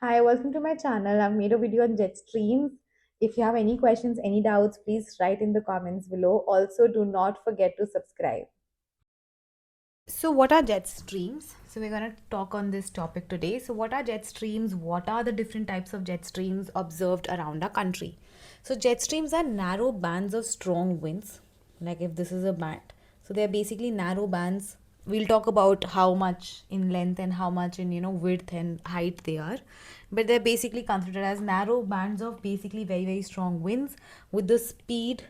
Hi, welcome to my channel. I've made a video on jet streams. If you have any questions, any doubts, please write in the comments below. Also, do not forget to subscribe. So, what are jet streams? So, we're going to talk on this topic today. So, what are jet streams? What are the different types of jet streams observed around our country? So, jet streams are narrow bands of strong winds. Like if this is a band, so they're basically narrow bands. We'll talk about how much in length and how much in width and height they are, but they're basically considered as narrow bands of basically very strong winds with the speed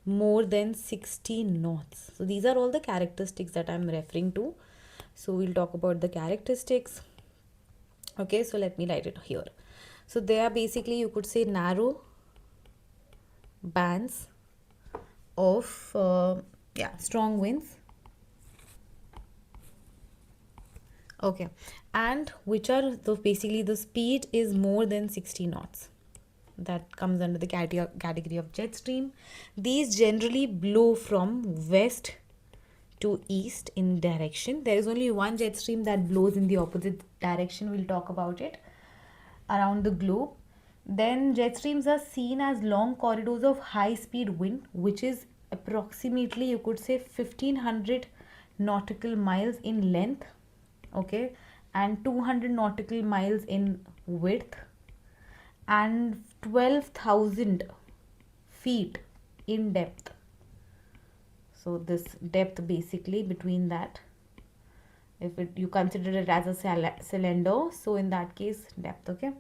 more than 60 knots. So these are all the characteristics that I'm referring to. So we'll talk about the characteristics. Okay, so let me write it here. So they are basically, you could say, narrow bands of strong winds. Okay, and which are the basically the speed is more than 60 knots. That comes under the category of jet stream. These generally blow from west to east in direction. There is only one jet stream that blows in the opposite direction. We'll talk about it around the globe. Then jet streams are seen as long corridors of high speed wind, which is approximately, you could say, 1500 nautical miles in length, okay, and 200 nautical miles in width, and 12,000 feet in depth. So this depth basically between that, if you consider it as a cylinder, so in that case depth. Okay,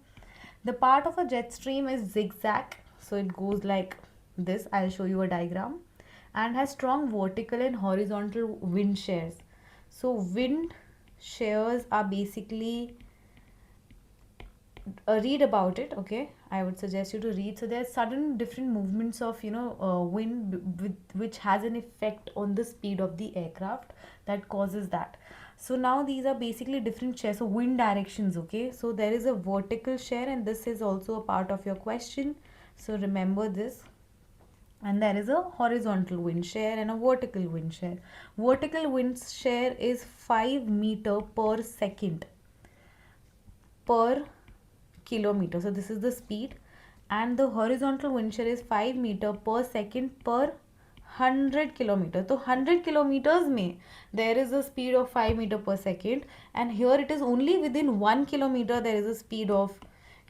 the part of a jet stream is zigzag, so it goes like this. I'll show you a diagram, and has strong vertical and horizontal wind shears. So wind shears are basically read about it. Okay, I would suggest you to read. So there's sudden different movements of wind which has an effect on the speed of the aircraft that causes that. So now these are basically different shears, so wind directions. Okay, so there is a vertical shear, and this is also a part of your question, so remember this. And there is a horizontal wind shear and a vertical wind shear. Vertical wind shear is 5 meter per second per kilometer. So this is the speed, and the horizontal wind shear is 5 meter per second per 100 kilometer. So 100 kilometers में there is a speed of 5 meter per second, and here it is only within 1 kilometer there is a speed of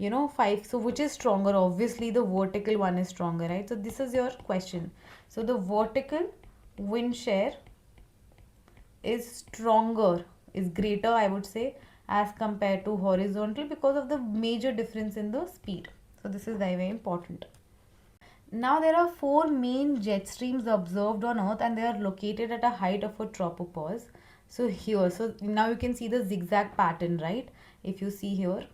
5. So which is stronger? Obviously the vertical one is stronger, right? So this is your question. So the vertical wind shear is stronger, is greater, I would say, as compared to horizontal, because of the major difference in the speed. So this is very important. Now there are four main jet streams observed on Earth, and they are located at a height of a tropopause. So here, so now you can see the zigzag pattern, right? If you see here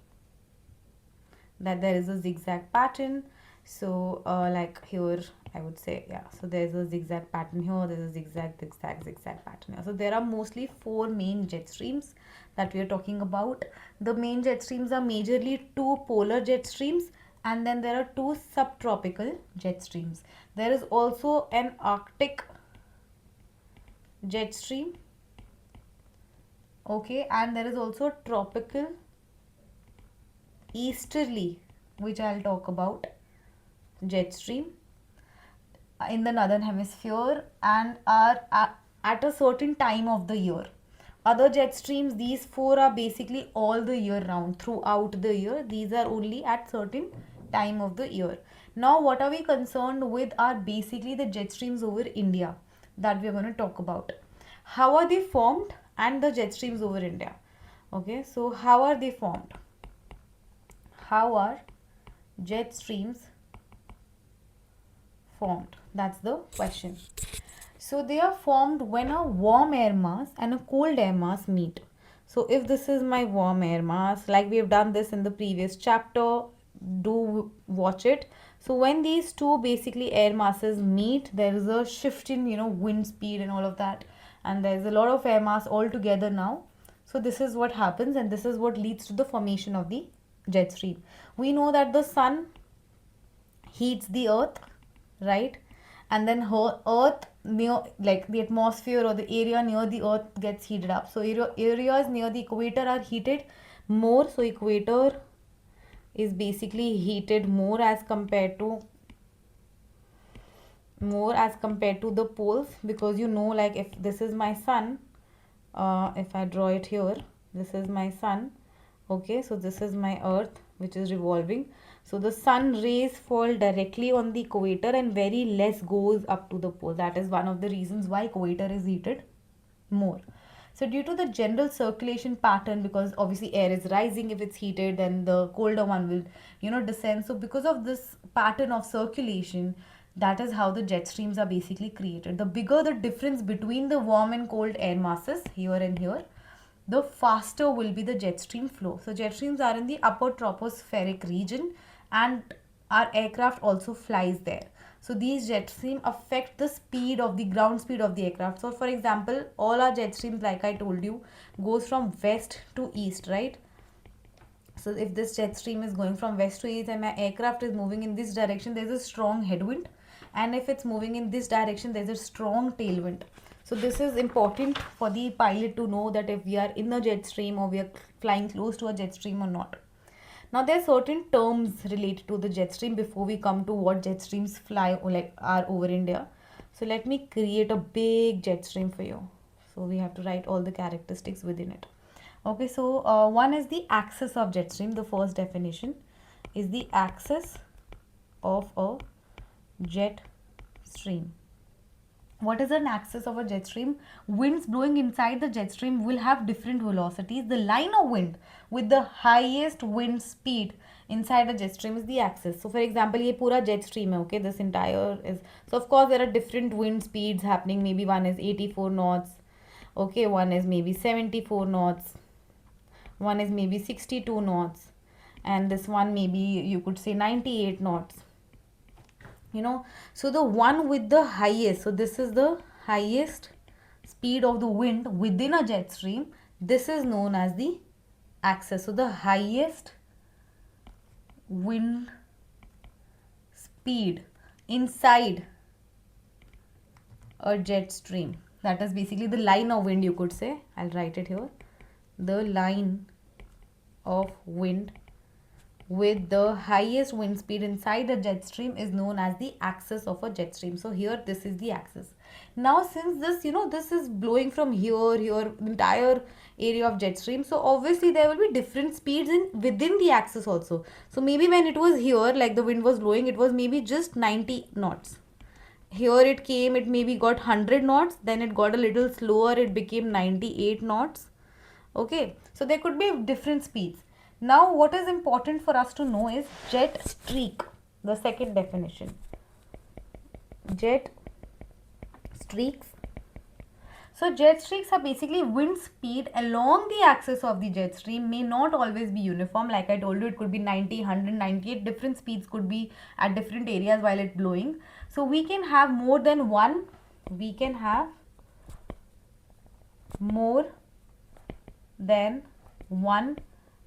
that there is a zigzag pattern. So like here I would say, yeah, so there's a zigzag pattern here, there's a zigzag pattern here. So there are mostly four main jet streams that we are talking about. The main jet streams are majorly two polar jet streams, and then there are two subtropical jet streams. There is also an Arctic jet stream, okay, and there is also tropical easterly, which I'll talk about, jet stream in the northern hemisphere, and are at a certain time of the year. Other jet streams, these four are basically all the year round, throughout the year. These are only at certain time of the year. Now what are we concerned with are basically the jet streams over India that we are going to talk about. How are they formed, and the jet streams over India. Okay, so how are they formed? How are jet streams formed? That's the question. So they are formed when a warm air mass and a cold air mass meet. So if this is my warm air mass, like we have done this in the previous chapter, do watch it. So when these two basically air masses meet, there is a shift in wind speed and all of that, and there is a lot of air mass all together now. So this is what happens, and this is what leads to the formation of the jet stream. We know that the sun heats the earth, right? And then earth near, like the atmosphere or the area near the earth, gets heated up. So areas near the equator are heated more. So equator is basically heated more as compared to the poles, because you know, like if this is my sun, if I draw it here, this is my sun. Okay, so this is my earth which is revolving. So the sun rays fall directly on the equator and very less goes up to the pole. That is one of the reasons why equator is heated more. So due to the general circulation pattern, because obviously air is rising, if it's heated then the colder one will descend. So because of this pattern of circulation, that is how the jet streams are basically created. The bigger the difference between the warm and cold air masses here and here, the faster will be the jet stream flow. So jet streams are in the upper tropospheric region, and our aircraft also flies there. So these jet streams affect the speed of the ground speed of the aircraft. So for example, all our jet streams, like I told you, goes from west to east, right? So if this jet stream is going from west to east and my aircraft is moving in this direction, there's a strong headwind, and if it's moving in this direction, there's a strong tailwind. So this is important for the pilot to know, that if we are in a jet stream or we are flying close to a jet stream or not. Now there are certain terms related to the jet stream before we come to what jet streams fly or like are over India. So let me create a big jet stream for you. So we have to write all the characteristics within it. Okay, so one is the axis of jet stream. The first definition is the axis of a jet stream. What is an axis of a jet stream? Winds blowing inside the jet stream will have different velocities. The line of wind with the highest wind speed inside a jet stream is the axis. So for example, ये पूरा jet stream है, okay? This entire is, so of course there are different wind speeds happening. Maybe one is 84 knots, okay? One is maybe 74 knots, one is maybe 62 knots, and this one maybe you could say 98 knots. So the one with the highest, so this is the highest speed of the wind within a jet stream, this is known as the axis. So the highest wind speed inside a jet stream, that is basically the line of wind, you could say. I'll write it here. The line of wind with the highest wind speed inside a jet stream is known as the axis of a jet stream. So here this is the axis. Now since this this is blowing from here entire area of jet stream, so obviously there will be different speeds within the axis also. So maybe when it was here, like the wind was blowing, it was maybe just 90 knots. Here it came, it maybe got 100 knots, then it got a little slower, it became 98 knots. Okay, so there could be different speeds. Now what is important for us to know is jet streak, the second definition. Jet streaks. So jet streaks are basically wind speed along the axis of the jet stream, may not always be uniform. Like I told you, it could be 90, 100, 98, different speeds could be at different areas while it's blowing. So we can have more than one, we can have more than one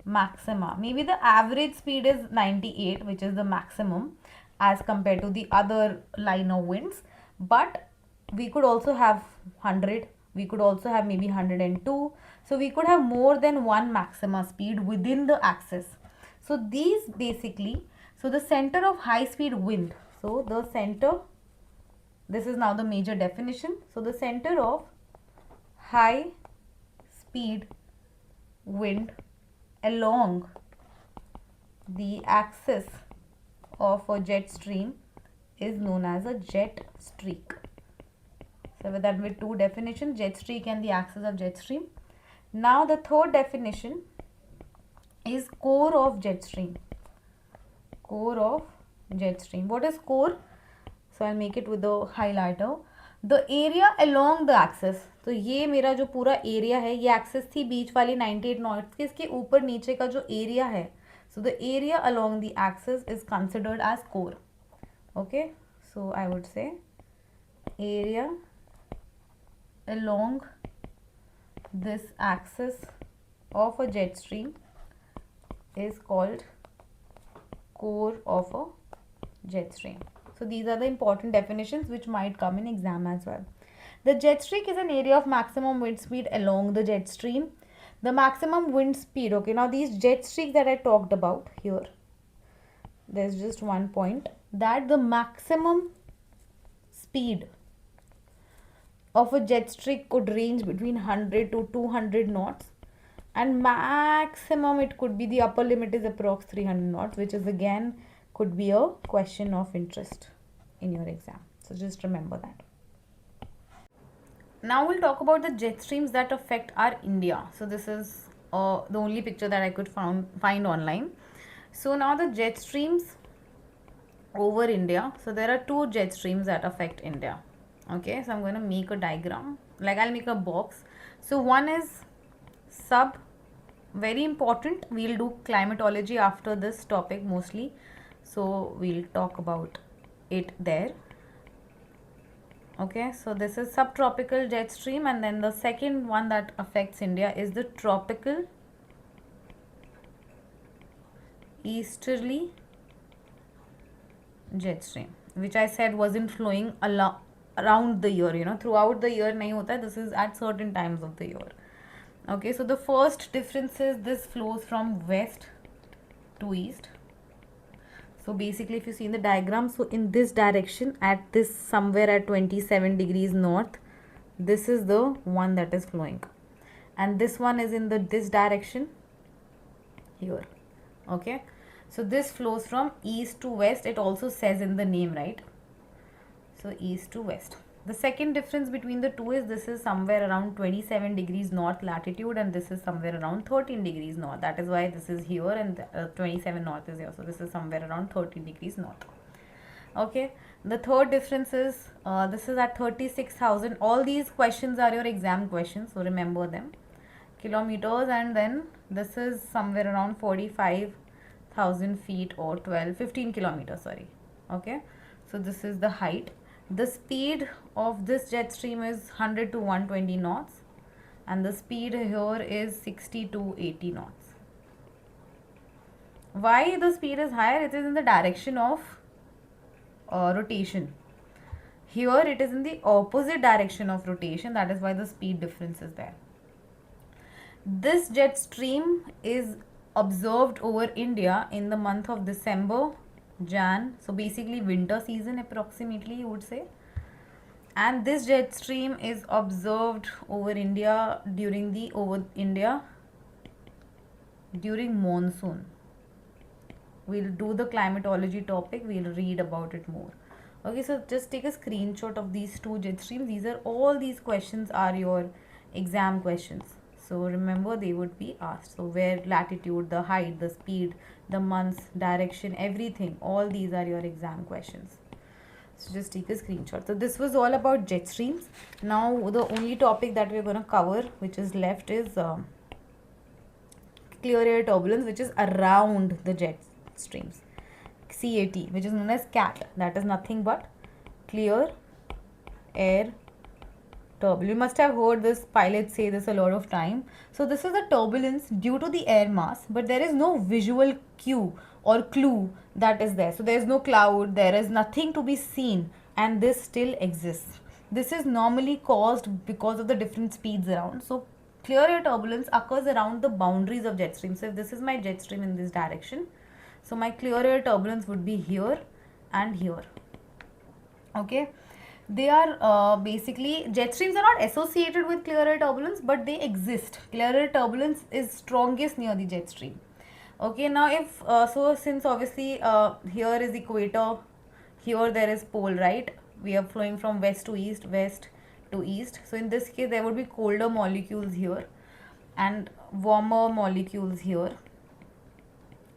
maxima. Maybe the average speed is 98, which is the maximum as compared to the other line of winds, but we could also have 100, we could also have maybe 102. So we could have more than one maxima speed within the axis. So these basically, so the center of high speed wind, so the center, this is now the major definition. So the center of high speed wind along the axis of a jet stream is known as a jet streak. So with that, with two definitions, jet streak and the axis of jet stream. Now the third definition is core of jet stream. Core of jet stream. What is core? So I'll make it with the highlighter. The area along the axis. तो ये मेरा जो पूरा area है, ये access थी बीच वाली 98 knots के, इसके ऊपर नीचे का जो एरिया है, so the area along the axis is considered as core. Okay, so I would say area along this axis of a jet stream is called core of a jet stream. So these are the important definitions which might come in exam as well. The jet streak is an area of maximum wind speed along the jet stream. The maximum wind speed. Okay, now these jet streaks that I talked about here, there's just one point, that the maximum speed of a jet streak could range between 100 to 200 knots, and maximum it could be, the upper limit is approx 300 knots, which is again could be a question of interest in your exam. So just remember that. Now we'll talk about the jet streams that affect our India. So this is the only picture that I could find online. So now the jet streams over India. So there are two jet streams that affect India. Okay, so I'm going to make a diagram, like I'll make a box. So one is sub, very important. We'll do climatology after this topic mostly, so we'll talk about it there. Okay, so this is subtropical jet stream, and then the second one that affects India is the tropical easterly jet stream, which I said wasn't flowing around the year, throughout the year nahi hota, this is at certain times of the year. Okay, so the first difference is this flows from west to east. So basically, if you see in the diagram, so in this direction, at this somewhere at 27 degrees north, this is the one that is flowing, and this one is in this direction here. Okay, so this flows from east to west. It also says in the name, right? So east to west. The second difference between the two is this is somewhere around 27 degrees north latitude, and this is somewhere around 13 degrees north. That is why this is here and 27 north is here. So this is somewhere around 13 degrees north. Okay. The third difference is this is at 36,000. All these questions are your exam questions, so remember them. Kilometers, and then this is somewhere around 45,000 feet or 15 kilometers. Sorry. Okay. So this is the height. The speed of this jet stream is 100 to 120 knots, and the speed here is 60 to 80 knots. Why the speed is higher? It is in the direction of rotation. Here it is in the opposite direction of rotation. That is why the speed difference is there. This jet stream is observed over India in the month of December, Jan, so basically winter season approximately, you would say. And this jet stream is observed over India during monsoon. We'll do the climatology topic, we'll read about it more. Okay, so just take a screenshot of these two jet streams. All these questions are your exam questions. So remember, they would be asked. So where, latitude, the height, the speed, the months, direction, everything, all these are your exam questions. So just take a screenshot. So this was all about jet streams. Now the only topic that we're going to cover, which is left, is clear air turbulence, which is around the jet streams. CAT, which is known as CAT. That is nothing but clear air turbulence. You must have heard this pilots say this a lot of time. So this is a turbulence due to the air mass, but there is no visual cue or clue that is there. So there is no cloud, there is nothing to be seen, and this still exists. This is normally caused because of the different speeds around. So clear air turbulence occurs around the boundaries of jet stream. So if this is my jet stream in this direction, so my clear air turbulence would be here and here. Okay. They are basically, jet streams are not associated with clear air turbulence, but they exist. Clear air turbulence is strongest near the jet stream. Okay, now if so, since obviously here is equator, here there is pole, right? We are flowing from west to east, west to east. So in this case, there would be colder molecules here and warmer molecules here.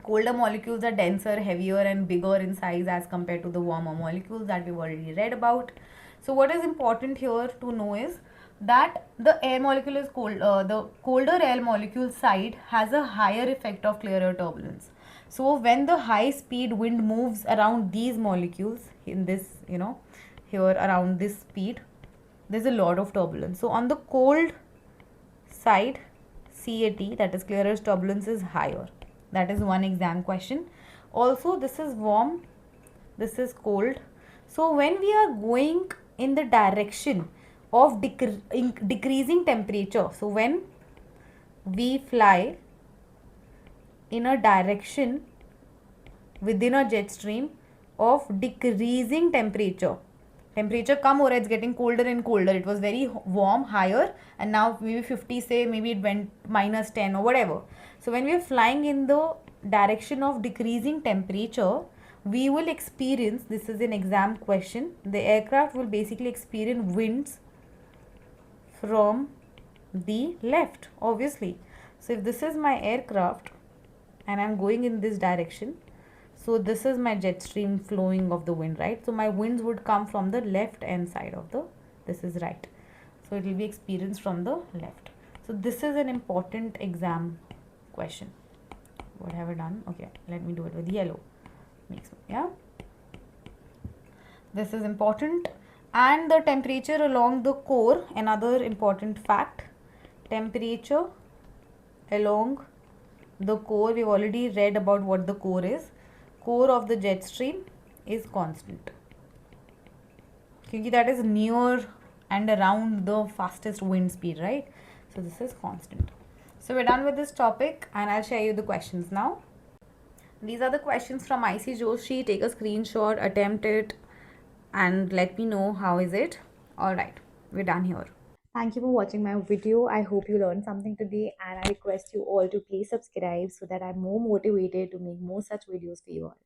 Colder molecules are denser, heavier, and bigger in size as compared to the warmer molecules that we've already read about. So what is important here to know is that the air molecule is cold. The colder air molecule side has a higher effect of clear air turbulence. So when the high speed wind moves around these molecules in this, here around this speed, there's a lot of turbulence. So on the cold side, CAT, that is clear air turbulence, is higher. That is one exam question. Also, this is warm, this is cold. So when we are going in the direction of decreasing temperature, so when we fly in a direction within a jet stream of decreasing temperature. Temperature come or it's getting colder and colder. It was very warm higher, and now maybe 50, say maybe it went minus 10 or whatever. So when we are flying in the direction of decreasing temperature, we will experience, this is an exam question, the aircraft will basically experience winds from the left, obviously. So if this is my aircraft and I'm going in this direction, so this is my jet stream flowing of the wind, right? So my winds would come from the left hand side of the, this is right, so it will be experienced from the left. So this is an important exam question. What have I done? Okay, let me do it with yellow. Yeah, this is important. And the temperature along the core, another important fact, temperature along the core, we've already read about what the core is. Core of the jet stream is constant, क्योंकि that is near and around the fastest wind speed, right? So this is constant. So we're done with this topic, and I'll share you the questions now. These are the questions from IC Joshi. Take a screenshot, attempt it, and let me know how is it. All right, we're done here. Thank you for watching my video. I hope you learned something today, and I request you all to please subscribe so that I'm more motivated to make more such videos for you all.